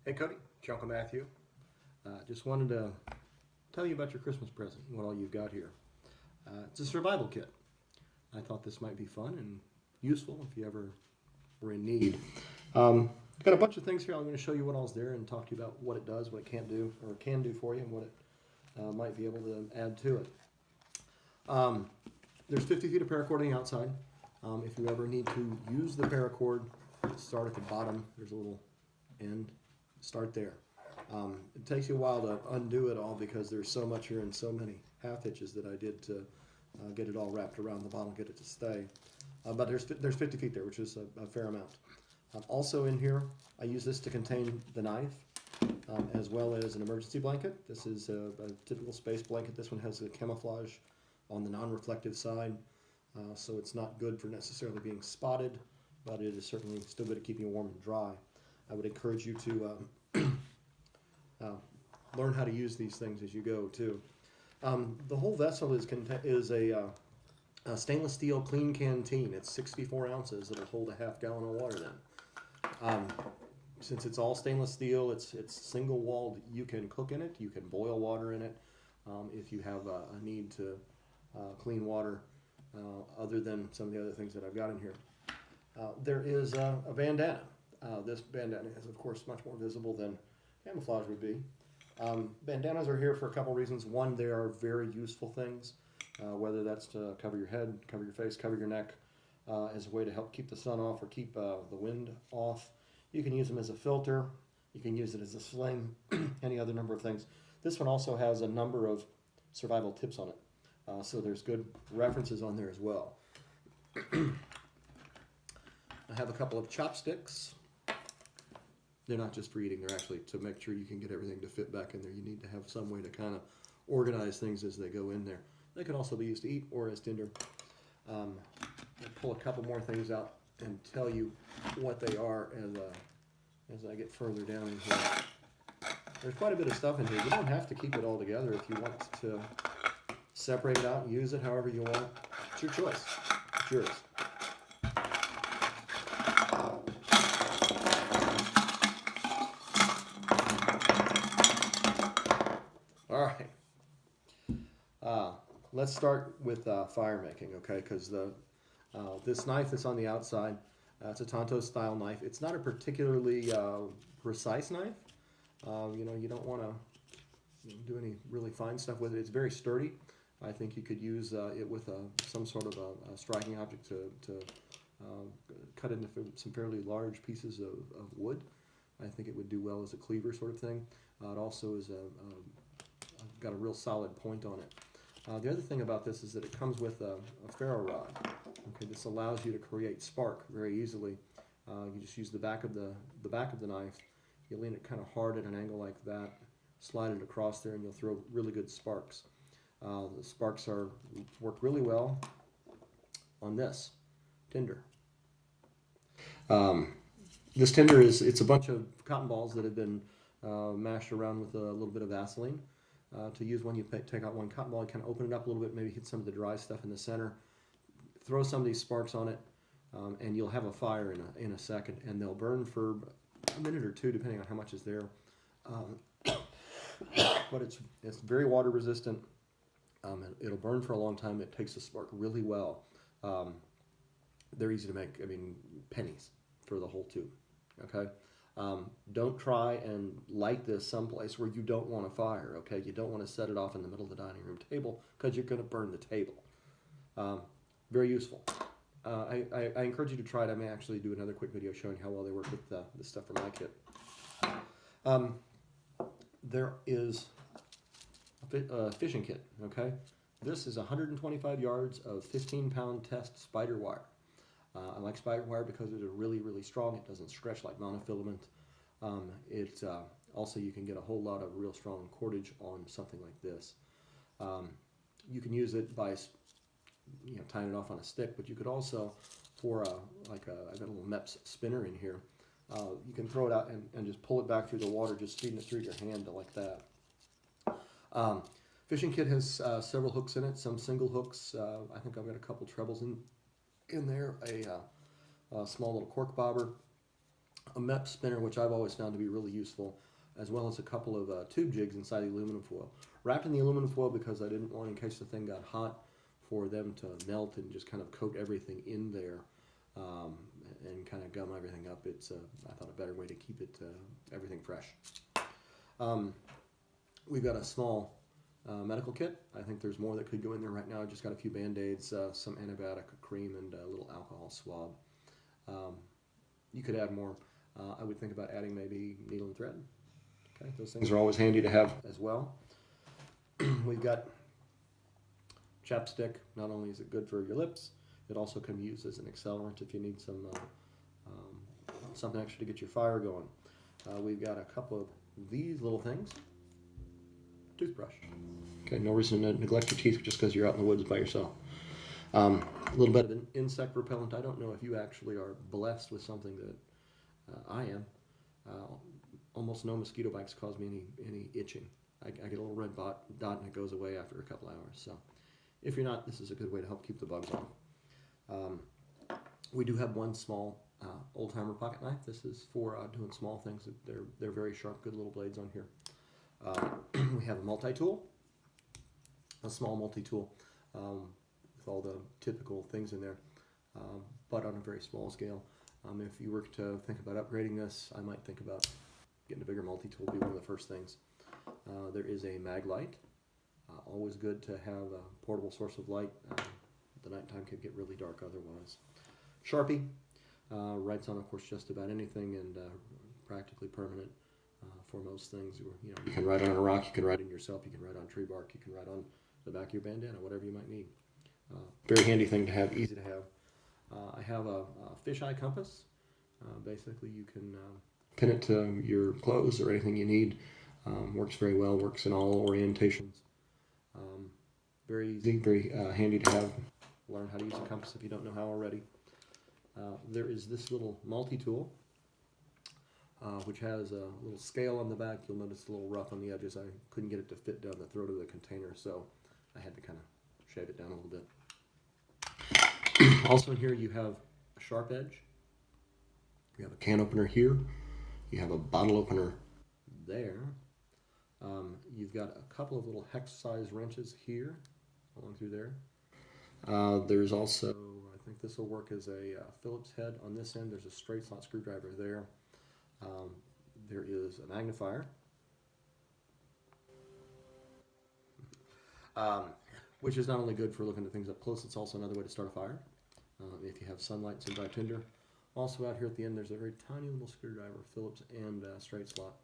Hey Cody, it's your Uncle Matthew. Just wanted to tell you about your Christmas present, what all you've got here. It's a survival kit. I thought this might be fun and useful if you ever were in need. Got a bunch of things here. I'm going to show you what all's there and talk to you about what it does, what it can't do, or can do for you, and what it might be able to add to it. There's 50 feet of paracord on the outside. If you ever need to use the paracord, start at the bottom. There's a little end. Start there. It takes you a while to undo it all because there's so much here and so many half hitches that I did to get it all wrapped around the bottom, get it to stay. But there's 50 feet there, which is a fair amount. Also in here, I use this to contain the knife, as well as an emergency blanket. This is a typical space blanket. This one has a camouflage on the non-reflective side, so it's not good for necessarily being spotted, but it is certainly still good at keeping you warm and dry. I would encourage you to learn how to use these things as you go too. The whole vessel is a stainless steel clean canteen. It's 64 ounces. It'll hold a half gallon of water then. Since it's all stainless steel, it's single walled. You can cook in it. You can boil water in it. If you have a need to clean water, other than some of the other things that I've got in here. There is a bandana. This bandana is, of course, much more visible than camouflage would be. Bandanas are here for a couple reasons. One, they are very useful things, whether that's to cover your head, cover your face, cover your neck, as a way to help keep the sun off or keep the wind off. You can use them as a filter. You can use it as a sling, any other number of things. This one also has a number of survival tips on it, so there's good references on there as well. I have a couple of chopsticks. They're not just for eating, they're actually to make sure you can get everything to fit back in there. You need to have some way to kind of organize things as they go in there. They can also be used to eat or as tinder. I'll pull a couple more things out and tell you what they are as I get further down in here. There's quite a bit of stuff in here. You don't have to keep it all together. If you want to separate it out and use it however you want, it's your choice. It's yours. All right. Let's start with fire making, okay? Because this knife that's on the outside, it's a Tonto style knife. It's not a particularly precise knife. You don't want to do any really fine stuff with it. It's very sturdy. I think you could use it with some sort of a striking object to cut into some fairly large pieces of wood. I think it would do well as a cleaver sort of thing. It also is got a real solid point on it. The other thing about this is that it comes with a ferro rod. Okay, this allows you to create spark very easily. You just use the back of the knife. You lean it kind of hard at an angle like that, slide it across there, and you'll throw really good sparks. The sparks work really well on this tinder. This tinder it's a bunch of cotton balls that have been mashed around with a little bit of Vaseline. To use when you take out one cotton ball, you kind of open it up a little bit, maybe hit some of the dry stuff in the center, throw some of these sparks on it, and you'll have a fire in a second, and they'll burn for a minute or two, depending on how much is there. But it's very water resistant. It'll burn for a long time. It takes the spark really well. They're easy to make. I mean, pennies for the whole tube. Okay. Don't try and light this someplace where you don't want a fire, okay? You don't want to set it off in the middle of the dining room table because you're going to burn the table. Very useful. I encourage you to try it. I may actually do another quick video showing how well they work with the stuff from my kit. There is a fishing kit, okay? This is 125 yards of 15-pound test spider wire. I like spider wire because it's really, really strong. It doesn't stretch like monofilament. Also, you can get a whole lot of real strong cordage on something like this. You can use it by tying it off on a stick, but you could also, I've got a little MEPS spinner in here. You can throw it out and just pull it back through the water, just feeding it through your hand like that. Fishing kit has several hooks in it, some single hooks. I think I've got a couple trebles in there, a small little cork bobber, a MEP spinner, which I've always found to be really useful, as well as a couple of tube jigs inside the aluminum foil. Wrapped in the aluminum foil because I didn't want, in case the thing got hot, for them to melt and just kind of coat everything in there and kind of gum everything up. It's, I thought, a better way to keep it everything fresh. We've got a small medical kit. I think there's more that could go in there right now. I just got a few Band-Aids, some antibiotic cream, and a little alcohol swab. You could add more. I would think about adding maybe needle and thread. Okay, those things are always handy to have as well. We've got chapstick. Not only is it good for your lips, it also can be used as an accelerant if you need some something extra to get your fire going. We've got a couple of these little things. Toothbrush. Okay, no reason to neglect your teeth just because you're out in the woods by yourself. A little bit of an insect repellent. I don't know if you actually are blessed with something that I am. Almost no mosquito bites cause me any itching. I get a little red dot and it goes away after a couple hours. So if you're not, this is a good way to help keep the bugs off. We do have one small old-timer pocket knife. This is for doing small things. They're very sharp, good little blades on here. We have a multi-tool, a small multi-tool with all the typical things in there, but on a very small scale. If you were to think about upgrading this, I might think about getting a bigger multi-tool, be one of the first things. There is a mag light. Always good to have a portable source of light. The nighttime could get really dark otherwise. Sharpie writes on, of course, just about anything and practically permanent for most things. You can write on a rock, you can write in yourself, you can write on tree bark, you can write on the back of your bandana, whatever you might need. Very handy thing to have, easy to have. I have a fisheye compass. Basically, you can pin it to your clothes or anything you need. Works very well, works in all orientations. Very easy, very handy to have. Learn how to use a compass if you don't know how already. There is this little multi-tool, which has a little scale on the back. You'll notice it's a little rough on the edges. I couldn't get it to fit down the throat of the container, so I had to kind of shave it down a little bit. Also in here you have a sharp edge. You have a can opener here. You have a bottle opener there. You've got a couple of little hex size wrenches here, along through there. There's also, I think this will work as a Phillips head on this end. There's a straight slot screwdriver there. There is a magnifier, which is not only good for looking at things up close, it's also another way to start a fire. If you have sunlight and some dry tinder. Also out here at the end, there's a very tiny little screwdriver, Phillips and straight slot.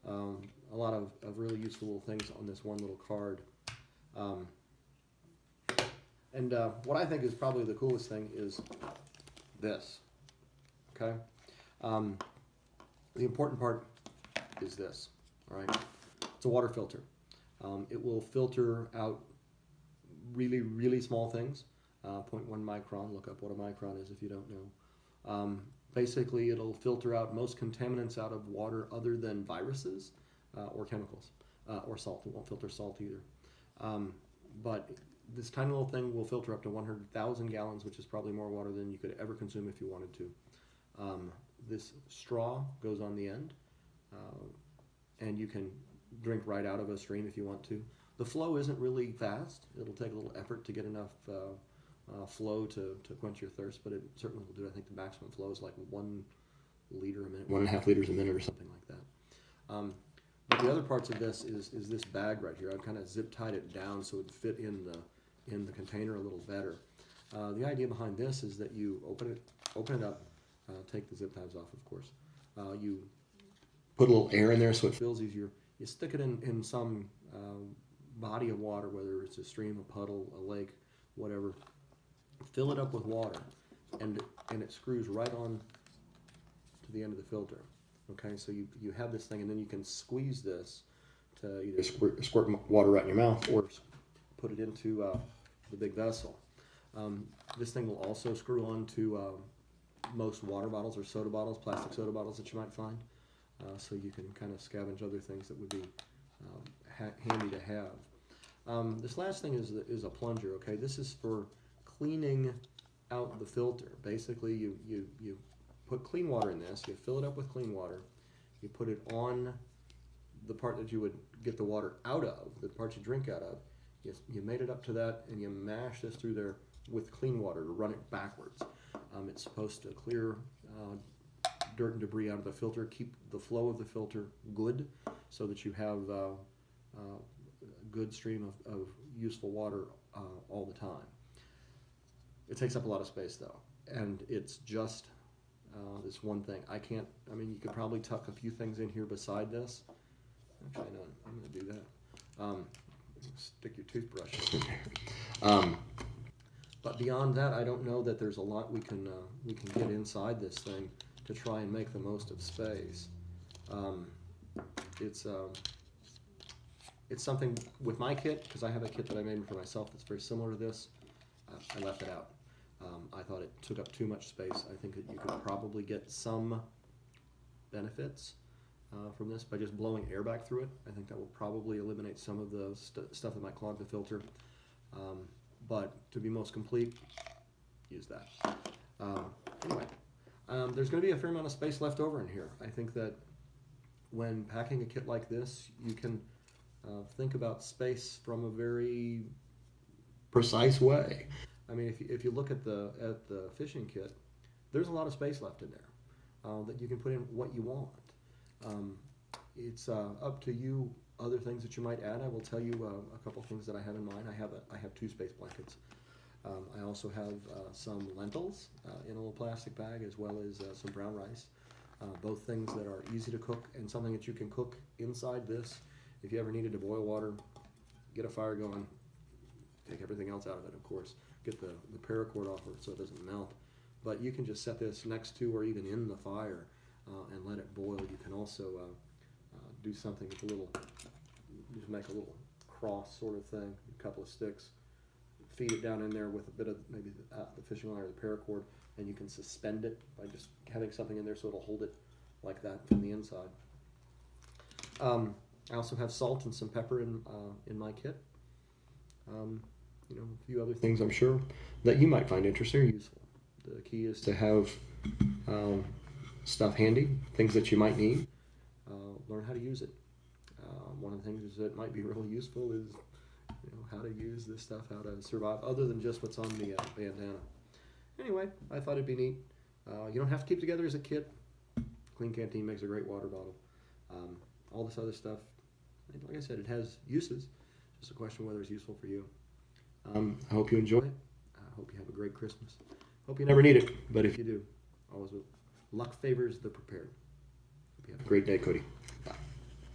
A lot of really useful little things on this one little card. What I think is probably the coolest thing is this. Okay? The important part is this. All right? It's a water filter. It will filter out really, really small things. 0.1 micron. Look up what a micron is if you don't know. Basically, it'll filter out most contaminants out of water other than viruses or chemicals or salt. It won't filter salt either. But this tiny little thing will filter up to 100,000 gallons, which is probably more water than you could ever consume if you wanted to. This straw goes on the end, and you can drink right out of a stream if you want to. The flow isn't really fast. It'll take a little effort to get enough flow to quench your thirst, but it certainly will do. I think the maximum flow is like 1 liter a minute, 1.5 liters a minute or something like that. But the other parts of this is this bag right here. I've kind of zip tied it down so it would fit in the container a little better. The idea behind this is that you open it up, take the zip ties off, of course. You put a little air in there so it feels easier. You stick it in some body of water, whether it's a stream, a puddle, a lake, whatever. Fill it up with water, and it screws right on to the end of the filter. Okay, so you have this thing, and then you can squeeze this to either squirt water right in your mouth or put it into the big vessel. This thing will also screw on to most water bottles or soda bottles, plastic soda bottles that you might find, so you can kind of scavenge other things that would be handy to have. This last thing is a plunger. Okay, this is for cleaning out the filter. Basically, you put clean water in this. You fill it up with clean water. You put it on the part that you would get the water out of, the part you drink out of. You made it up to that, and you mash this through there with clean water to run it backwards. It's supposed to clear dirt and debris out of the filter, keep the flow of the filter good, so that you have a good stream of useful water all the time. It takes up a lot of space though, and it's just this one thing. You could probably tuck a few things in here beside this. Actually, no, I'm going to do that. Stick your toothbrush in there. But beyond that, I don't know that there's a lot we can get inside this thing to try and make the most of space. It's something with my kit, because I have a kit that I made for myself that's very similar to this. I left it out. I thought it took up too much space. I think that you could probably get some benefits from this by just blowing air back through it. I think that will probably eliminate some of the stuff that might clog the filter. But to be most complete, use that. Anyway, there's going to be a fair amount of space left over in here. I think that when packing a kit like this, you can think about space from a very precise way. I mean, if you look at the fishing kit, there's a lot of space left in there that you can put in what you want. It's up to you. Other things that you might add, I will tell you a couple things that I have in mind. I have 2 space blankets. I also have some lentils in a little plastic bag, as well as some brown rice. Both things that are easy to cook and something that you can cook inside this. If you ever needed to boil water, get a fire going, take everything else out of it, of course. Get the paracord off it so it doesn't melt. But you can just set this next to or even in the fire and let it boil. You can also do something with just make a little cross sort of thing, a couple of sticks, feed it down in there with a bit of maybe the fishing line or the paracord, and you can suspend it by just having something in there so it'll hold it like that from the inside. I also have salt and some pepper in my kit. A few other things I'm sure that you might find interesting or useful. The key is to have stuff handy, things that you might need. Learn how to use it. One of the things that might be really useful is how to use this stuff, how to survive, other than just what's on the bandana. Anyway, I thought it'd be neat. You don't have to keep together as a kit. Clean Canteen makes a great water bottle. All this other stuff, like I said, it has uses. Just a question whether it's useful for you. I hope you enjoy it. I hope you have a great Christmas. Hope you never need it, but if you do, always luck favors the prepared. Hope you have a great day, Cody.